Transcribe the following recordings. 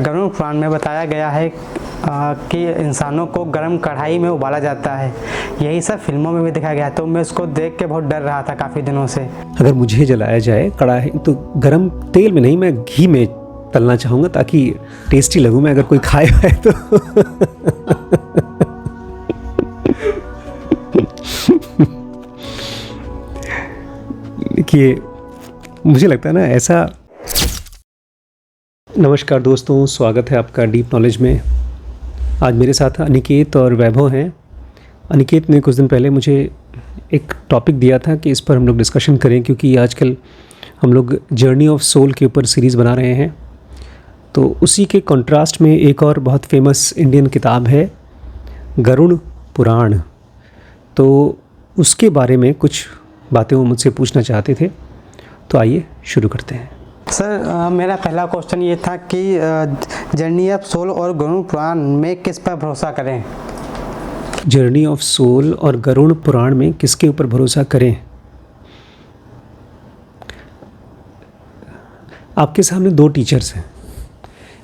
गरुड़ पुराण में बताया गया है कि इंसानों को गर्म कढ़ाई में उबाला जाता है। यही सब फिल्मों में भी दिखाया गया है, तो मैं उसको देख के बहुत डर रहा था काफ़ी दिनों से। अगर मुझे जलाया जाए कढ़ाई तो गर्म तेल में नहीं, मैं घी में तलना चाहूँगा ताकि टेस्टी लगूँ मैं, अगर कोई खाएगा तो। देखिए, मुझे लगता है ना ऐसा। नमस्कार दोस्तों, स्वागत है आपका डीप नॉलेज में। आज मेरे साथ अनिकेत और वैभव हैं। अनिकेत ने कुछ दिन पहले मुझे एक टॉपिक दिया था कि इस पर हम लोग डिस्कशन करें, क्योंकि आजकल हम लोग जर्नी ऑफ सोल के ऊपर सीरीज़ बना रहे हैं। तो उसी के कंट्रास्ट में एक और बहुत फेमस इंडियन किताब है गरुड़ पुराण। तो उसके बारे में कुछ बातें वो मुझसे पूछना चाहते थे, तो आइए शुरू करते हैं। सर, मेरा पहला क्वेश्चन ये था कि जर्नी ऑफ सोल और गरुड़ पुराण में किस पर भरोसा करें? जर्नी ऑफ सोल और गरुड़ पुराण में किसके ऊपर भरोसा करें? आपके सामने दो टीचर्स हैं,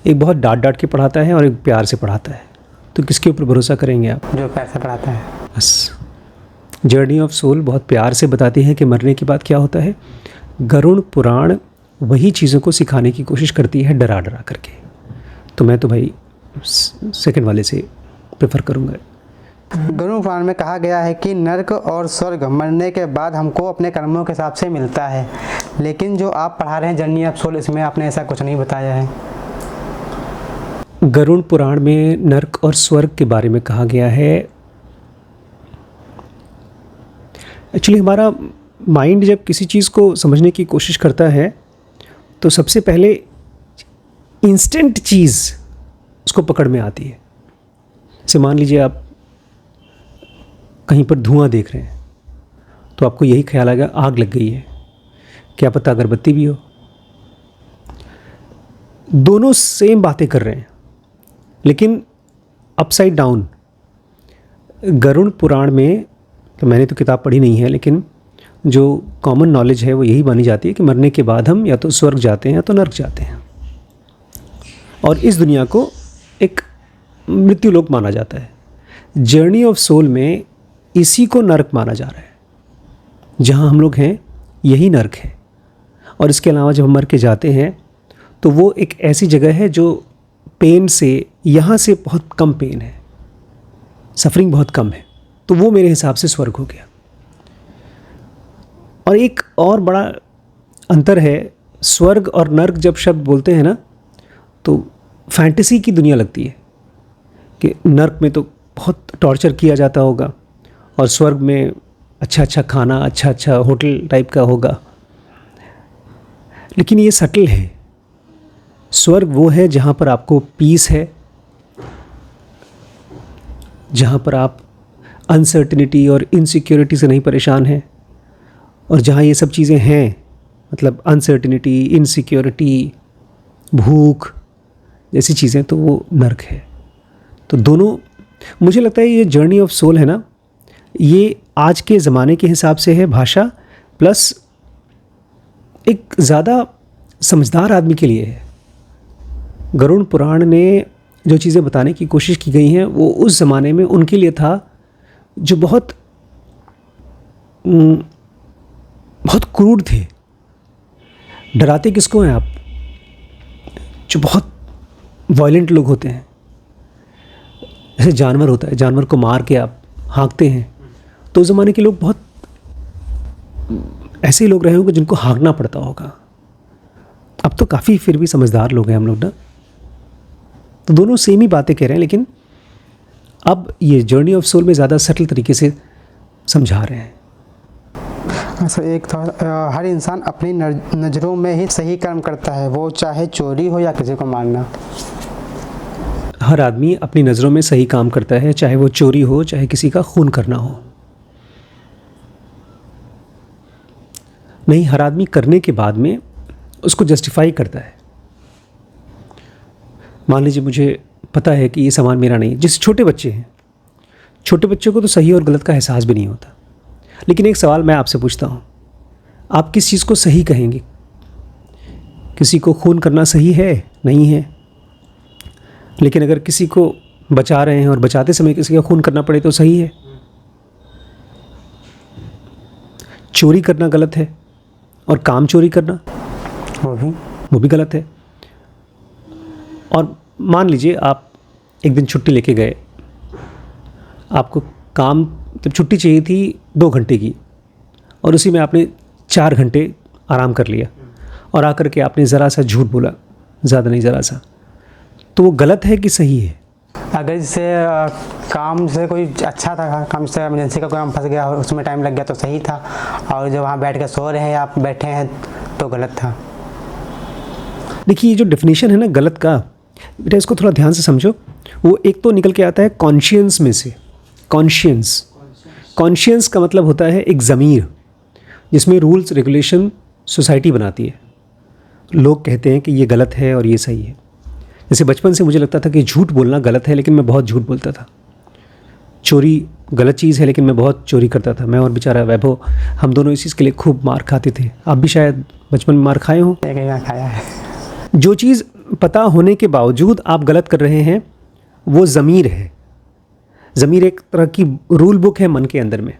एक बहुत डांट डांट के पढ़ाता है और एक प्यार से पढ़ाता है, तो किसके ऊपर भरोसा करेंगे आप? जो प्यार से पढ़ाता है। बस, जर्नी ऑफ सोल बहुत प्यार से बताती है कि मरने के बाद क्या होता है। गरुड़ पुराण वही चीज़ों को सिखाने की कोशिश करती है डरा डरा करके। तो मैं तो भाई सेकंड वाले से प्रेफर करूँगा। गरुड़ पुराण में कहा गया है कि नर्क और स्वर्ग मरने के बाद हमको अपने कर्मों के हिसाब से मिलता है, लेकिन जो आप पढ़ा रहे हैं जर्नी ऑफ सोल, इसमें आपने ऐसा कुछ नहीं बताया है। गरुड़ पुराण में नर्क और स्वर्ग के बारे में कहा गया है। एक्चुअली हमारा माइंड जब किसी चीज़ को समझने की कोशिश करता है तो सबसे पहले इंस्टेंट चीज़ उसको पकड़ में आती है। जैसे मान लीजिए आप कहीं पर धुआं देख रहे हैं तो आपको यही ख्याल आएगा आग लग गई है, क्या पता अगरबत्ती भी हो। दोनों सेम बातें कर रहे हैं लेकिन अपसाइड डाउन। गरुड़ पुराण में, तो मैंने तो किताब पढ़ी नहीं है, लेकिन जो कॉमन नॉलेज है वो यही मानी जाती है कि मरने के बाद हम या तो स्वर्ग जाते हैं या तो नर्क जाते हैं, और इस दुनिया को एक मृत्यु लोक माना जाता है। जर्नी ऑफ सोल में इसी को नर्क माना जा रहा है। जहाँ हम लोग हैं यही नर्क है, और इसके अलावा जब हम मर के जाते हैं तो वो एक ऐसी जगह है जो पेन से, यहाँ से बहुत कम पेन है, सफरिंग बहुत कम है, तो वो मेरे हिसाब से स्वर्ग हो गया। और एक और बड़ा अंतर है, स्वर्ग और नर्क जब शब्द बोलते हैं ना तो फैंटेसी की दुनिया लगती है कि नर्क में तो बहुत टॉर्चर किया जाता होगा और स्वर्ग में अच्छा अच्छा खाना, अच्छा अच्छा होटल टाइप का होगा। लेकिन ये सटल है। स्वर्ग वो है जहाँ पर आपको पीस है, जहाँ पर आप अनसर्टिनिटी और इनसिक्योरिटी से नहीं परेशान हैं, और जहाँ ये सब चीज़ें हैं, मतलब अनसर्टिनिटी, इनसिक्योरिटी, भूख जैसी चीज़ें, तो वो नर्क है। तो दोनों, मुझे लगता है ये जर्नी ऑफ सोल है ना, ये आज के ज़माने के हिसाब से है भाषा प्लस एक ज़्यादा समझदार आदमी के लिए है। गरुड़ पुराण में जो चीज़ें बताने की कोशिश की गई हैं वो उस ज़माने में उनके लिए था जो बहुत बहुत क्रूर थे। डराते किसको हैं आप? जो बहुत वायलेंट लोग होते हैं। जैसे जानवर होता है, जानवर को मार के आप हाँकते हैं, तो उस ज़माने के लोग बहुत ऐसे ही लोग रहे होंगे जिनको हाँकना पड़ता होगा। अब तो काफ़ी फिर भी समझदार लोग हैं हम लोग ना। तो दोनों सेम ही बातें कह रहे हैं, लेकिन अब ये जर्नी ऑफ सोल में ज़्यादा सटल तरीके से समझा रहे हैं। सर, एक था हर इंसान अपनी नज़रों में ही सही कर्म करता है, वो चाहे चोरी हो या किसी को मारना। हर आदमी अपनी नज़रों में सही काम करता है, चाहे वो चोरी हो, चाहे किसी का खून करना हो। नहीं, हर आदमी करने के बाद में उसको जस्टिफाई करता है। मान लीजिए मुझे पता है कि ये सामान मेरा नहीं है। जिस छोटे बच्चे हैं, छोटे बच्चों को तो सही और गलत का एहसास भी नहीं होता। लेकिन एक सवाल मैं आपसे पूछता हूँ, आप किस चीज़ को सही कहेंगे? किसी को खून करना सही है? नहीं है। लेकिन अगर किसी को बचा रहे हैं और बचाते समय किसी का खून करना पड़े तो सही है। चोरी करना गलत है और काम चोरी करना वो भी गलत है। और मान लीजिए आप एक दिन छुट्टी लेके गए, आपको काम जब छुट्टी चाहिए थी 2 घंटे की और उसी में आपने 4 घंटे आराम कर लिया और आकर के आपने ज़रा सा झूठ बोला, ज़्यादा नहीं ज़रा सा, तो वो गलत है कि सही है? अगर जैसे काम से कोई अच्छा था, काम से इमरजेंसी का काम फंस गया और उसमें टाइम लग गया तो सही था, और जब वहाँ बैठ कर सो रहे हैं आप बैठे हैं तो गलत था। देखिए ये जो डेफिनेशन है ना गलत का, बेटा इसको थोड़ा ध्यान से समझो। वो एक तो निकल के आता है कॉन्शियंस में से। कॉन्शियंस का मतलब होता है एक ज़मीर जिसमें रूल्स रेगुलेशन सोसाइटी बनाती है। लोग कहते हैं कि ये गलत है और ये सही है। जैसे बचपन से मुझे लगता था कि झूठ बोलना गलत है, लेकिन मैं बहुत झूठ बोलता था। चोरी गलत चीज़ है, लेकिन मैं बहुत चोरी करता था। मैं और बेचारा वैभव, हम दोनों इस चीज़ के लिए खूब मार खाते थे। आप भी शायद बचपन में मार खाए हों। एक खाया है। जो चीज़ पता होने के बावजूद आप गलत कर रहे हैं वो ज़मीर है। ज़मीर एक तरह की रूल बुक है मन के अंदर में।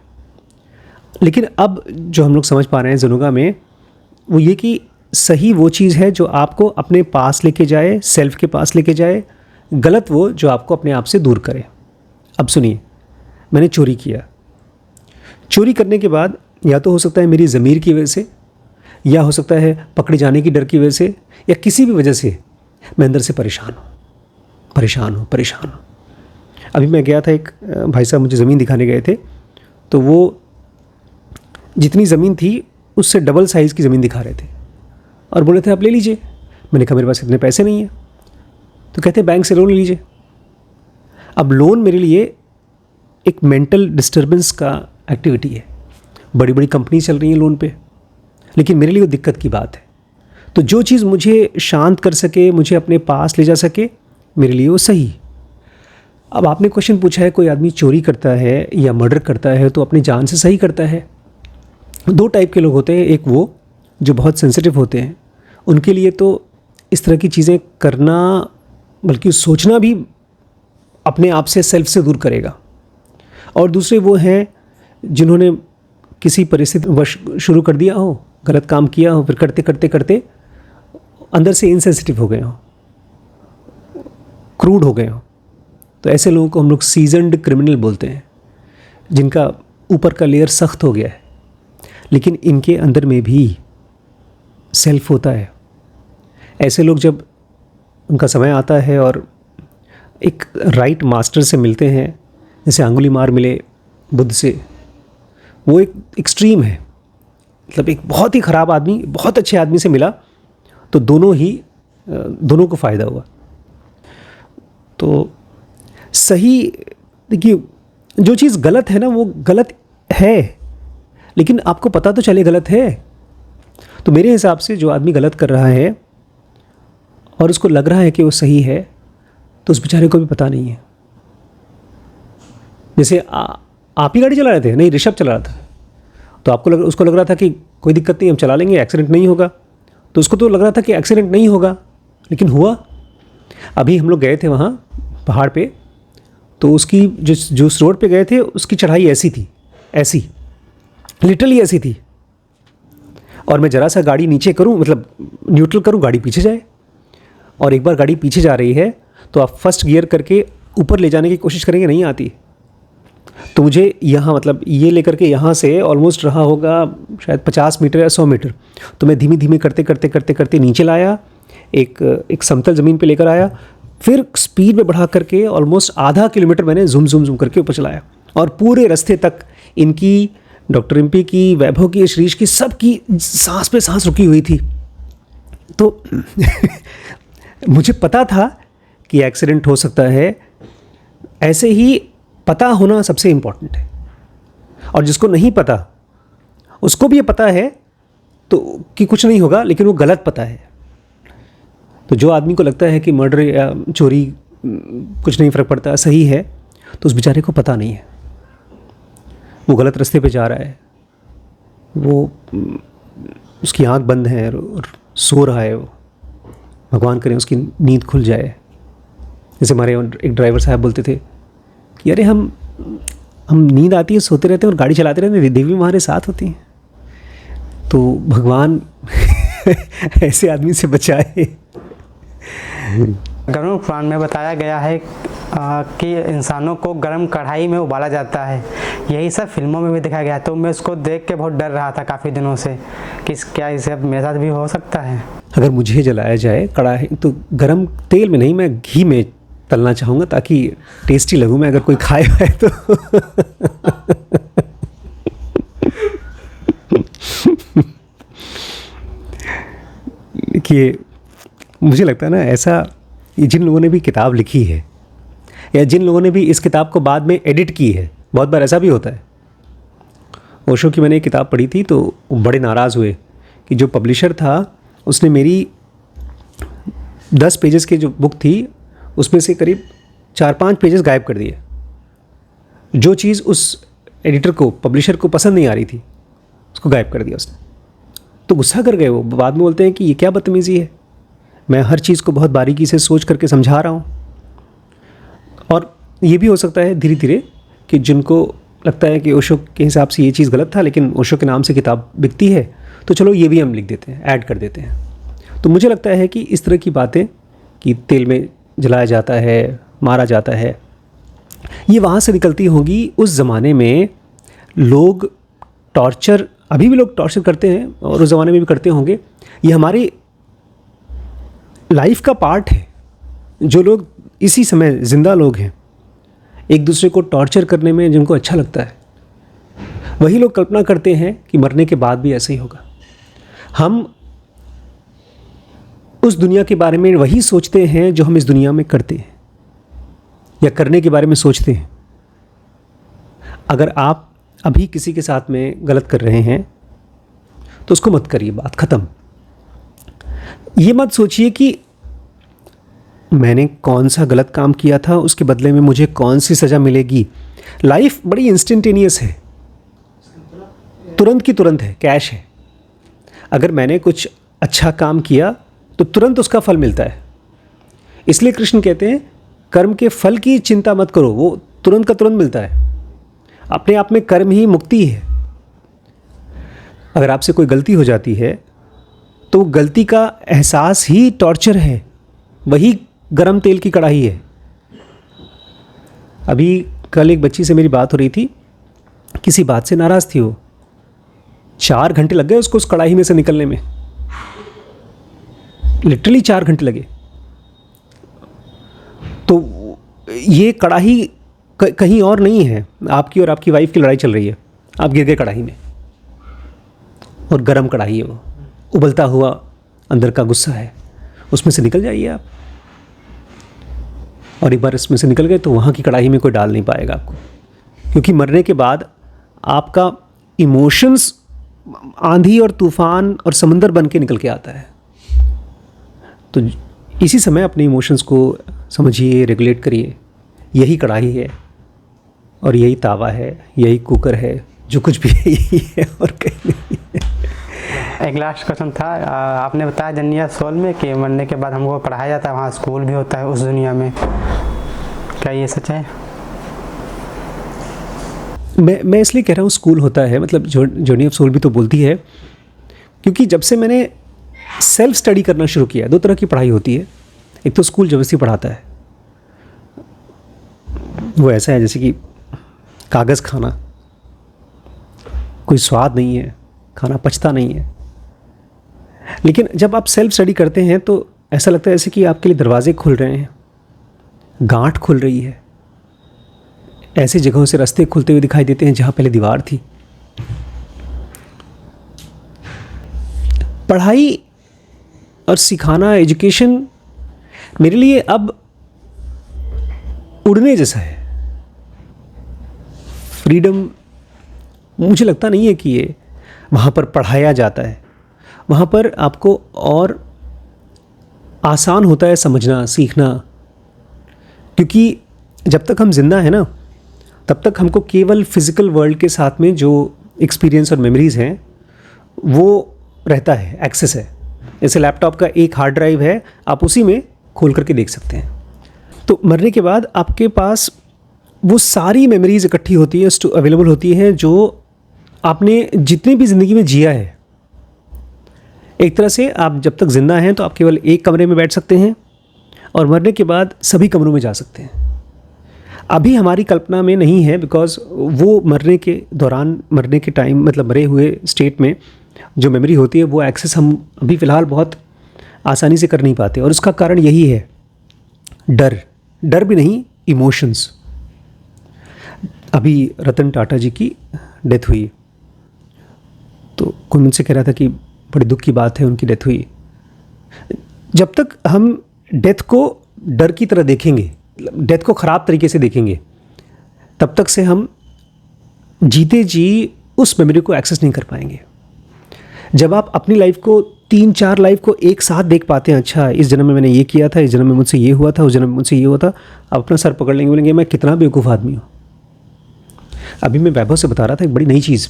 लेकिन अब जो हम लोग समझ पा रहे हैं ज़ुनुगा में, वो ये कि सही वो चीज़ है जो आपको अपने पास लेके जाए, सेल्फ के पास लेके जाए। गलत वो जो आपको अपने आप से दूर करे। अब सुनिए, मैंने चोरी किया। चोरी करने के बाद या तो हो सकता है मेरी ज़मीर की वजह से, या हो सकता है पकड़े जाने की डर की वजह से, या किसी भी वजह से मैं अंदर से परेशान हूँ। अभी मैं गया था, एक भाई साहब मुझे ज़मीन दिखाने गए थे, तो वो जितनी ज़मीन थी उससे डबल साइज़ की ज़मीन दिखा रहे थे और बोले थे आप ले लीजिए। मैंने कहा मेरे पास इतने पैसे नहीं हैं। तो कहते बैंक से लोन ले लीजिए। अब लोन मेरे लिए एक मेंटल डिस्टर्बेंस का एक्टिविटी है। बड़ी बड़ी कंपनी चल रही है लोन पे, लेकिन मेरे लिए वो दिक्कत की बात है। तो जो चीज़ मुझे शांत कर सके, मुझे अपने पास ले जा सके, मेरे लिए वो सही। अब आपने क्वेश्चन पूछा है कोई आदमी चोरी करता है या मर्डर करता है तो अपनी जान से सही करता है। 2 टाइप के लोग होते हैं। एक वो जो बहुत सेंसिटिव होते हैं, उनके लिए तो इस तरह की चीज़ें करना, बल्कि सोचना भी अपने आप से, सेल्फ से दूर करेगा। और दूसरे वो हैं जिन्होंने किसी परिस्थिति वश शुरू कर दिया हो, गलत काम किया हो, फिर करते करते करते अंदर से इनसेंसिटिव हो गए हो, क्रूड हो गए हो। तो ऐसे लोगों को हम लोग सीजन्ड क्रिमिनल बोलते हैं, जिनका ऊपर का लेयर सख्त हो गया है, लेकिन इनके अंदर में भी सेल्फ होता है। ऐसे लोग जब उनका समय आता है और एक राइट मास्टर से मिलते हैं, जैसे अंगुलीमाल मिले बुद्ध से, वो एक एक्सट्रीम है। मतलब एक बहुत ही ख़राब आदमी बहुत अच्छे आदमी से मिला तो दोनों को फ़ायदा हुआ। तो सही, देखिए जो चीज़ गलत है ना वो गलत है, लेकिन आपको पता तो चले गलत है। तो मेरे हिसाब से जो आदमी गलत कर रहा है और उसको लग रहा है कि वो सही है, तो उस बेचारे को भी पता नहीं है। जैसे आप ही गाड़ी चला रहे थे, नहीं ऋषभ चला रहा था, तो उसको लग रहा था कि कोई दिक्कत नहीं, हम चला लेंगे, एक्सीडेंट नहीं होगा। तो उसको तो लग रहा था कि एक्सीडेंट नहीं होगा, लेकिन हुआ। अभी हम लोग गए थे वहाँ पहाड़ पे, तो उसकी जो उस रोड पे गए थे उसकी चढ़ाई ऐसी थी, ऐसी लिटरली ऐसी थी, और मैं ज़रा सा गाड़ी नीचे करूँ, मतलब न्यूट्रल करूँ, गाड़ी पीछे जाए। और एक बार गाड़ी पीछे जा रही है तो आप फर्स्ट गियर करके ऊपर ले जाने की कोशिश करेंगे, नहीं आती। तो मुझे यहाँ, मतलब ये लेकर के यहाँ से ऑलमोस्ट रहा होगा शायद 50 मीटर या 100 मीटर। तो मैं धीमे धीमे करते नीचे लाया, एक समतल ज़मीन पे लेकर आया, फिर स्पीड में बढ़ा करके ऑलमोस्ट आधा किलोमीटर मैंने ज़ूम करके ऊपर चलाया। और पूरे रास्ते तक इनकी, डॉक्टर रिम्पी की, वैभव की, श्रीश की, सबकी सांस पे सांस रुकी हुई थी। तो मुझे पता था कि एक्सीडेंट हो सकता है। ऐसे ही पता होना सबसे इम्पॉर्टेंट है, और जिसको नहीं पता उसको भी ये पता है तो कि कुछ नहीं होगा, लेकिन वो गलत पता है। तो जो आदमी को लगता है कि मर्डर या चोरी कुछ नहीं फ़र्क पड़ता, सही है, तो उस बेचारे को पता नहीं है, वो गलत रास्ते पे जा रहा है, वो उसकी आंख बंद है और सो रहा है। वो, भगवान करे उसकी नींद खुल जाए। जैसे हमारे एक ड्राइवर साहब बोलते थे कि अरे हम नींद आती है, सोते रहते हैं और गाड़ी चलाते रहते हैं, देवी हमारे साथ होती हैं। तो भगवान ऐसे आदमी से बचाए। गरुड़ पुराण में बताया गया है कि इंसानों को गर्म कढ़ाई में उबाला जाता है। यही सब फिल्मों में भी दिखाया गया है। तो मैं उसको देख के बहुत डर रहा था काफ़ी दिनों से कि क्या इसे अब मेरे साथ भी हो सकता है। अगर मुझे जलाया जाए कढ़ाई, तो गरम तेल में नहीं, मैं घी में तलना चाहूँगा ताकि टेस्टी लगूँ मैं, अगर कोई खाए है तो। देखिए, मुझे लगता है ना, ऐसा जिन लोगों ने भी किताब लिखी है या जिन लोगों ने भी इस किताब को बाद में एडिट की है, बहुत बार ऐसा भी होता है। ओशो की मैंने एक किताब पढ़ी थी तो बड़े नाराज़ हुए कि जो पब्लिशर था उसने मेरी 10 पेजेस की जो बुक थी उसमें से करीब 4-5 पेजेस गायब कर दिए। जो चीज़ उस एडिटर को, पब्लिशर को पसंद नहीं आ रही थी, उसको गायब कर दिया उसने। तो गुस्सा कर गए वो। बाद में बोलते हैं कि ये क्या बदतमीज़ी है, मैं हर चीज़ को बहुत बारीकी से सोच करके समझा रहा हूँ। और ये भी हो सकता है धीरे धीरे कि जिनको लगता है कि ओशो के हिसाब से ये चीज़ गलत था, लेकिन ओशो के नाम से किताब बिकती है तो चलो ये भी हम लिख देते हैं, ऐड कर देते हैं। तो मुझे लगता है कि इस तरह की बातें कि तेल में जलाया जाता है, मारा जाता है, ये वहाँ से निकलती होगी। उस ज़माने में लोग टॉर्चर, अभी भी लोग टॉर्चर करते हैं और उस ज़माने में भी करते होंगे। ये हमारी लाइफ का पार्ट है। जो लोग इसी समय ज़िंदा लोग हैं, एक दूसरे को टॉर्चर करने में जिनको अच्छा लगता है, वही लोग कल्पना करते हैं कि मरने के बाद भी ऐसे ही होगा। हम उस दुनिया के बारे में वही सोचते हैं जो हम इस दुनिया में करते हैं या करने के बारे में सोचते हैं। अगर आप अभी किसी के साथ में गलत कर रहे हैं तो उसको मत करिए, बात ख़त्म। ये मत सोचिए कि मैंने कौन सा गलत काम किया था, उसके बदले में मुझे कौन सी सज़ा मिलेगी। लाइफ बड़ी इंस्टेंटेनियस है, तुरंत की तुरंत है, कैश है। अगर मैंने कुछ अच्छा काम किया तो तुरंत उसका फल मिलता है। इसलिए कृष्ण कहते हैं कर्म के फल की चिंता मत करो, वो तुरंत का तुरंत मिलता है। अपने आप में कर्म ही मुक्ति है। अगर आपसे कोई गलती हो जाती है तो गलती का एहसास ही टॉर्चर है, वही गरम तेल की कढ़ाई है। अभी कल एक बच्ची से मेरी बात हो रही थी, किसी बात से नाराज़ थी वो। 4 घंटे लग गए उसको उस कढ़ाई में से निकलने में, लिटरली 4 घंटे लगे। तो ये कढ़ाई कहीं और नहीं है, आपकी और आपकी वाइफ की लड़ाई चल रही है, आप गिर गए कढ़ाई में, और गरम कढ़ाई है वो, उबलता हुआ अंदर का गुस्सा है, उसमें से निकल जाइए आप। और एक बार इसमें से निकल गए तो वहाँ की कढ़ाई में कोई डाल नहीं पाएगा आपको, क्योंकि मरने के बाद आपका इमोशंस आंधी और तूफान और समंदर बन के निकल के आता है। तो इसी समय अपने इमोशंस को समझिए, रेगुलेट करिए। यही कढ़ाई है और यही तावा है, यही कुकर है, जो कुछ भी है यही है और कहीं नहीं है। एक लास्ट क्वेश्चन था, आपने बताया जन्निया सोल में कि मरने के बाद हमको पढ़ाया जाता है, वहाँ स्कूल भी होता है उस दुनिया में, क्या ये सच है? मैं इसलिए कह रहा हूँ स्कूल होता है, मतलब जर्नी ऑफ सोल भी तो बोलती है, क्योंकि जब से मैंने सेल्फ स्टडी करना शुरू किया, 2 तरह की पढ़ाई होती है। एक तो स्कूल ज़बरदस्ती पढ़ाता है, वो ऐसा है जैसे कि कागज़ खाना, कोई स्वाद नहीं है, खाना पचता नहीं है। लेकिन जब आप सेल्फ स्टडी करते हैं तो ऐसा लगता है जैसे कि आपके लिए दरवाजे खुल रहे हैं, गांठ खुल रही है, ऐसी जगहों से रास्ते खुलते हुए दिखाई देते हैं जहाँ पहले दीवार थी। पढ़ाई और सिखाना, एजुकेशन मेरे लिए अब उड़ने जैसा है। फ्रीडम मुझे लगता नहीं है कि ये वहाँ पर पढ़ाया जाता है। वहाँ पर आपको और आसान होता है समझना, सीखना, क्योंकि जब तक हम जिंदा हैं ना, तब तक हमको केवल फिज़िकल वर्ल्ड के साथ में जो एक्सपीरियंस और मेमोरीज़ हैं वो रहता है, एक्सेस है। जैसे लैपटॉप का एक हार्ड ड्राइव है, आप उसी में खोल करके देख सकते हैं। तो मरने के बाद आपके पास वो सारी मेमोरीज इकट्ठी होती है, अवेलेबल होती हैं जो आपने जितनी भी ज़िंदगी में जिया है। एक तरह से आप जब तक ज़िंदा हैं तो आप केवल एक कमरे में बैठ सकते हैं और मरने के बाद सभी कमरों में जा सकते हैं। अभी हमारी कल्पना में नहीं है, बिकॉज वो मरने के दौरान, मरने के टाइम, मतलब मरे हुए स्टेट में जो मेमोरी होती है वो एक्सेस हम अभी फ़िलहाल बहुत आसानी से कर नहीं पाते। और उसका कारण यही है, डर भी नहीं, इमोशंस। अभी रतन टाटा जी की डेथ हुई, तो कोई मुझसे कह रहा था कि बड़ी दुख की बात है, उनकी डेथ हुई। जब तक हम डेथ को डर की तरह देखेंगे, डेथ को ख़राब तरीके से देखेंगे, तब तक से हम जीते जी उस मेमोरी को एक्सेस नहीं कर पाएंगे। जब आप अपनी लाइफ को 3-4 लाइफ को एक साथ देख पाते हैं, अच्छा इस जन्म में मैंने ये किया था, इस जन्म में मुझसे ये हुआ था, उस जन्म में मुझसे ये हुआ था, आप अपना सर पकड़ लेंगे, बोलेंगे मैं कितना बेवकूफ़ आदमी हूँ। अभी मैं वैभव से बता रहा था एक बड़ी नई चीज़।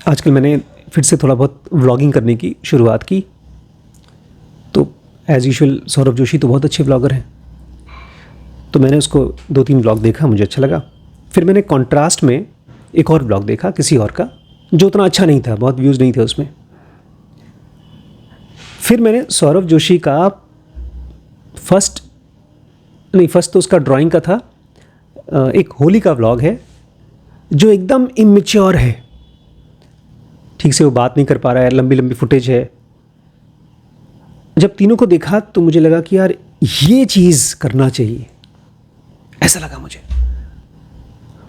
आजकल मैंने फिर से थोड़ा बहुत व्लॉगिंग करने की शुरुआत की, तो एज़ यूजुअल सौरभ जोशी तो बहुत अच्छे व्लॉगर हैं, तो मैंने उसको 2-3 व्लॉग देखा, मुझे अच्छा लगा। फिर मैंने कॉन्ट्रास्ट में एक और व्लॉग देखा किसी और का, जो उतना अच्छा नहीं था, बहुत व्यूज़ नहीं थे उसमें। फिर मैंने सौरभ जोशी का फर्स्ट तो उसका ड्राइंग का था, एक होली का व्लॉग है जो एकदम इमेच्योर है, ठीक से वो बात नहीं कर पा रहा है, लंबी लंबी फुटेज है। जब तीनों को देखा तो मुझे लगा कि यार ये चीज़ करना चाहिए, ऐसा लगा मुझे।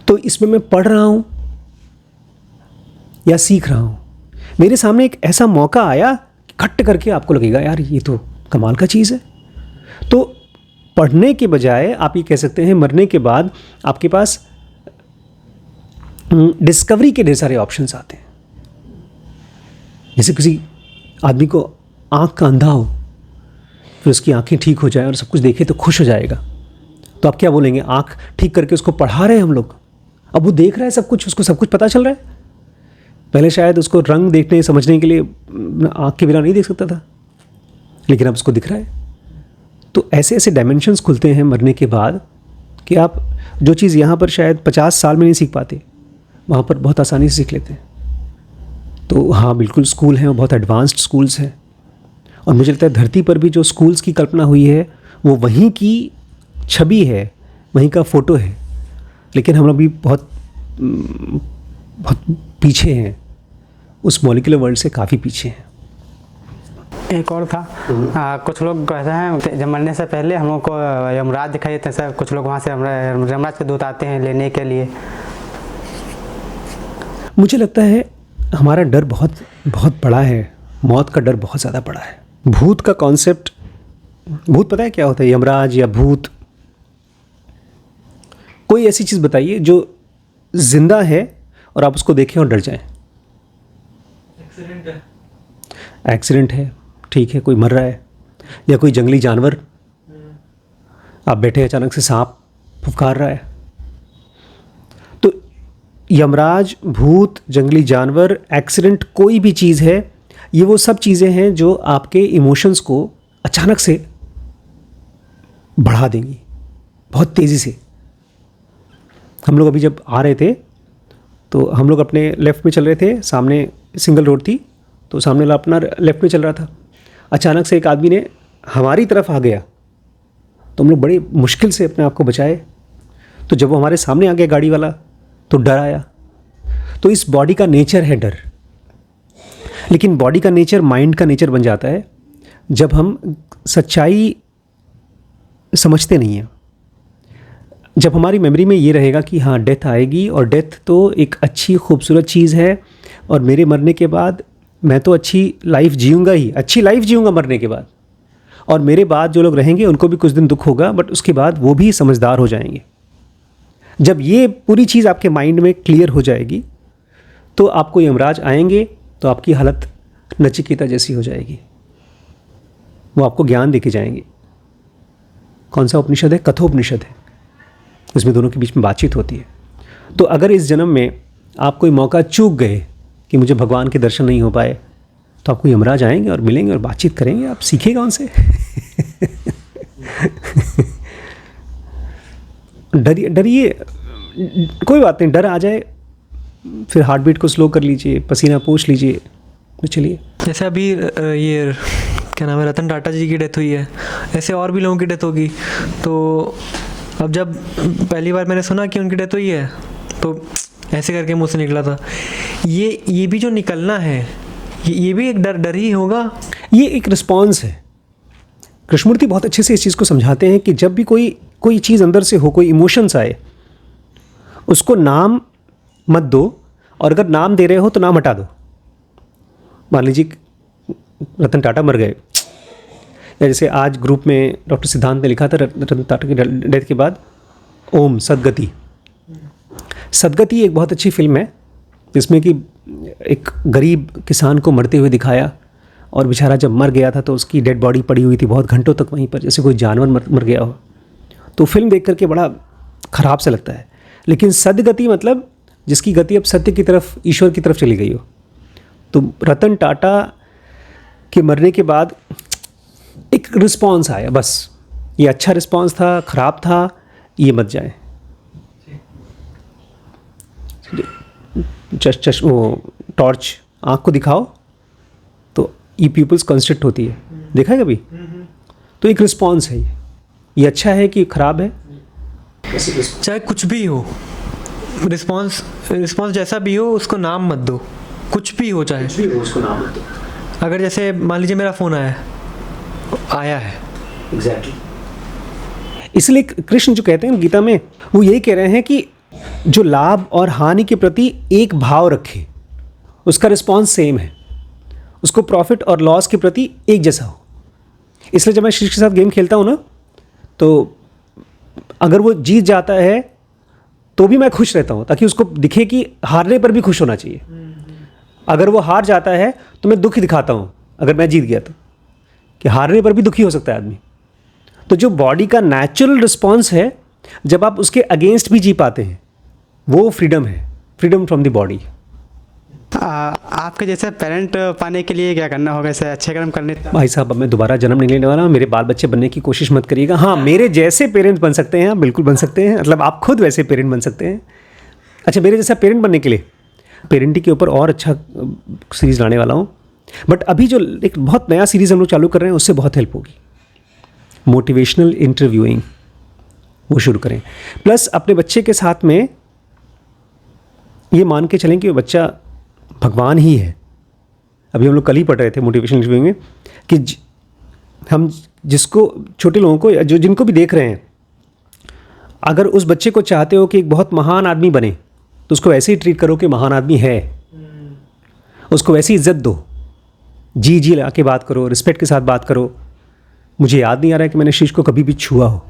तो इसमें मैं पढ़ रहा हूँ या सीख रहा हूँ, मेरे सामने एक ऐसा मौका आया, खट करके आपको लगेगा यार ये तो कमाल का चीज़ है। तो पढ़ने के बजाय आप ये कह सकते हैं मरने के बाद आपके पास डिस्कवरी के ढेर सारे ऑप्शंस आते हैं। जैसे किसी आदमी को आँख का अंधा हो, फिर उसकी आँखें ठीक हो जाए और सब कुछ देखे तो खुश हो जाएगा, तो आप क्या बोलेंगे? आँख ठीक करके उसको पढ़ा रहे हैं हम लोग, अब वो देख रहा है सब कुछ, उसको सब कुछ पता चल रहा है। पहले शायद उसको रंग देखने समझने के लिए आँख के बिना नहीं देख सकता था, लेकिन अब उसको दिख रहा है। तो ऐसे ऐसे डायमेंशंस खुलते हैं मरने के बाद कि आप जो चीज़ यहाँ पर शायद 50 साल में नहीं सीख पाते, वहाँ पर बहुत आसानी से सीख लेते हैं। तो हाँ, बिल्कुल स्कूल हैं, वो बहुत एडवांस्ड स्कूल्स हैं, और मुझे लगता है धरती पर भी जो स्कूल्स की कल्पना हुई है वो वहीं की छवि है, वहीं का फ़ोटो है। लेकिन हम लोग भी बहुत पीछे हैं, उस मॉलिक्यूलर वर्ल्ड से काफ़ी पीछे हैं। एक और था, कुछ लोग कहते हैं जब मरने से पहले हम लोग को यमराज दिखाई देते हैं सर, कुछ लोग वहाँ से यमराज के दूत आते हैं लेने के लिए। मुझे लगता है हमारा डर बहुत बहुत बड़ा है, मौत का डर बहुत ज़्यादा बड़ा है। भूत का कॉन्सेप्ट, भूत पता है क्या होता है? यमराज या भूत, कोई ऐसी चीज़ बताइए जो जिंदा है और आप उसको देखें और डर जाएं। एक्सीडेंट है, ठीक है, कोई मर रहा है, या कोई जंगली जानवर, आप बैठे अचानक से सांप फुफकार रहा है। तो यमराज, भूत, जंगली जानवर, एक्सीडेंट, कोई भी चीज़ है, ये वो सब चीज़ें हैं जो आपके इमोशंस को अचानक से बढ़ा देंगी बहुत तेज़ी से। हम लोग अभी जब आ रहे थे तो हम लोग अपने लेफ़्ट में चल रहे थे, सामने सिंगल रोड थी, तो सामने वाला अपना लेफ़्ट में चल रहा था। अचानक से एक आदमी ने हमारी तरफ आ गया, तो हम लोग बड़ी मुश्किल से अपने आप को बचाए। तो जब वो हमारे सामने आ गया गाड़ी वाला, तो डर आया। तो इस बॉडी का नेचर है डर, लेकिन बॉडी का नेचर माइंड का नेचर बन जाता है जब हम सच्चाई समझते नहीं हैं। जब हमारी मेमोरी में ये रहेगा कि हाँ डेथ आएगी, और डेथ तो एक अच्छी खूबसूरत चीज़ है, और मेरे मरने के बाद मैं तो अच्छी लाइफ जीऊँगा ही, अच्छी लाइफ जीऊँगा मरने के बाद, और मेरे बाद जो लोग रहेंगे उनको भी कुछ दिन दुख होगा, बट उसके बाद वो भी समझदार हो जाएंगे। जब ये पूरी चीज़ आपके माइंड में क्लियर हो जाएगी तो आपको यमराज आएंगे तो आपकी हालत नचिकेता जैसी हो जाएगी, वो आपको ज्ञान देके जाएंगे। कौन सा उपनिषद है? कठोपनिषद है, इसमें दोनों के बीच में बातचीत होती है। तो अगर इस जन्म में आप कोई मौका चूक गए कि मुझे भगवान के दर्शन नहीं हो पाए, तो आपको यमराज आएंगे और मिलेंगे और बातचीत करेंगे, आप सीखिएगा उनसे। डरिए, कोई बात नहीं, डर आ जाए फिर हार्ट बीट को स्लो कर लीजिए, पसीना पोंछ लीजिए, तो चलिए। जैसे अभी ये क्या नाम है, रतन टाटा जी की डेथ हुई है, ऐसे और भी लोगों की डेथ होगी। तो अब जब पहली बार मैंने सुना कि उनकी डेथ हुई है तो ऐसे करके मुंह से निकला था। ये भी जो निकलना है ये भी एक डर ही होगा। ये एक रिस्पॉन्स है। कृष्णमूर्ति बहुत अच्छे से इस चीज़ को समझाते हैं कि जब भी कोई चीज़ अंदर से हो, कोई इमोशंस आए, उसको नाम मत दो, और अगर नाम दे रहे हो तो नाम हटा दो। मान लीजिए रतन टाटा मर गए, या जैसे आज ग्रुप में डॉक्टर सिद्धांत ने लिखा था रतन टाटा की डेथ के बाद, ओम सदगति। सदगति एक बहुत अच्छी फिल्म है जिसमें कि एक गरीब किसान को मरते हुए दिखाया, और बेचारा जब मर गया था तो उसकी डेड बॉडी पड़ी हुई थी बहुत घंटों तक वहीं पर, जैसे कोई जानवर मर गया हो। तो फिल्म देख करके बड़ा ख़राब सा लगता है। लेकिन सदगति मतलब जिसकी गति अब सत्य की तरफ, ईश्वर की तरफ चली गई हो। तो रतन टाटा के मरने के बाद एक रिस्पॉन्स आया, बस ये अच्छा रिस्पॉन्स था, ख़राब था, ये मत जाए। वो टॉर्च आँख को दिखाओ तो ये पीपल्स कंस्ट्रक्ट होती है, देखा है कभी? तो एक रिस्पॉन्स है ये अच्छा है कि ख़राब है, चाहे कुछ भी हो, रिस्पॉन्स जैसा भी हो उसको नाम मत दो, कुछ भी हो चाहे उसको नाम मत दो। अगर जैसे मान लीजिए मेरा फ़ोन आया है एग्जैक्टली। इसलिए कृष्ण जो कहते हैं गीता में, वो यही कह रहे हैं कि जो लाभ और हानि के प्रति एक भाव रखे, उसका रिस्पॉन्स सेम है, उसको प्रॉफिट और लॉस के प्रति एक जैसा हो। इसलिए जब मैं शिश के साथ गेम खेलता हूँ ना, तो अगर वो जीत जाता है तो भी मैं खुश रहता हूँ, ताकि उसको दिखे कि हारने पर भी खुश होना चाहिए। अगर वो हार जाता है तो मैं दुखी दिखाता हूँ, अगर मैं जीत गया तो, कि हारने पर भी दुखी हो सकता है आदमी। तो जो बॉडी का नेचुरल रिस्पॉन्स है, जब आप उसके अगेंस्ट भी जी पाते हैं, वो फ्रीडम है, फ्रीडम फ्रॉम द बॉडी। आपके जैसे पेरेंट पाने के लिए क्या करना होगा, ऐसे अच्छे कर्म करने? भाई साहब, अब मैं दोबारा जन्म नहीं लेने वाला हूँ, मेरे बाल बच्चे बनने की कोशिश मत करिएगा। हाँ, मेरे जैसे पेरेंट बन सकते हैं आप, बिल्कुल बन सकते हैं, मतलब आप खुद वैसे पेरेंट बन सकते हैं। अच्छा, मेरे जैसा पेरेंट बनने के लिए पेरेंटिंग के ऊपर और अच्छा सीरीज़ लाने वाला हूँ। बट अभी जो एक बहुत नया सीरीज़ हम लोग चालू कर रहे हैं, उससे बहुत हेल्प होगी। मोटिवेशनल इंटरव्यूइंग, वो शुरू करें। प्लस अपने बच्चे के साथ में ये मान के चलें कि वो बच्चा भगवान ही है। अभी हम लोग कल ही पढ़ रहे थे मोटिवेशनल इंटरव्यूइंग में कि हम जिसको, छोटे लोगों को, जो जिनको भी देख रहे हैं, अगर उस बच्चे को चाहते हो कि एक बहुत महान आदमी बने, तो उसको ऐसे ही ट्रीट करो कि महान आदमी है, उसको वैसी इज्जत दो, जी ला के बात करो, रिस्पेक्ट के साथ बात करो। मुझे याद नहीं आ रहा है कि मैंने शीश को कभी भी छुआ हो,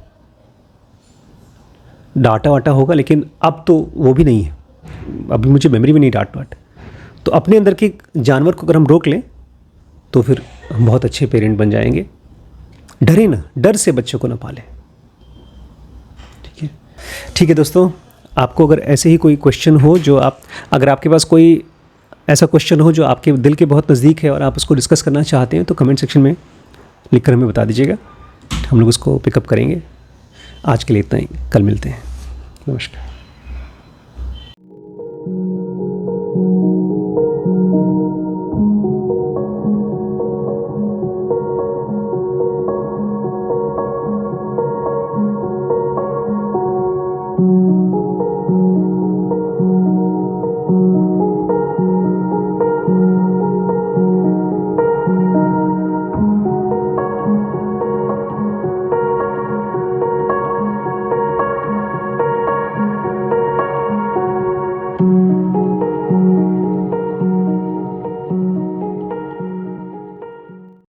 डांटा वाटा होगा, लेकिन अब तो वो भी नहीं है, अभी मुझे मेमोरी में नहीं डांट वाट। तो अपने अंदर के जानवर को अगर हम रोक लें तो फिर हम बहुत अच्छे पेरेंट बन जाएंगे। डरे ना, डर से बच्चों को ना पालें। ठीक है दोस्तों, आपको अगर ऐसे ही कोई क्वेश्चन हो, जो अगर आपके पास कोई ऐसा क्वेश्चन हो जो आपके दिल के बहुत नज़दीक है और आप उसको डिस्कस करना चाहते हैं, तो कमेंट सेक्शन में लिख कर हमें बता दीजिएगा, हम लोग उसको पिकअप करेंगे। आज के लिए इतना ही, कल मिलते हैं। नमस्कार।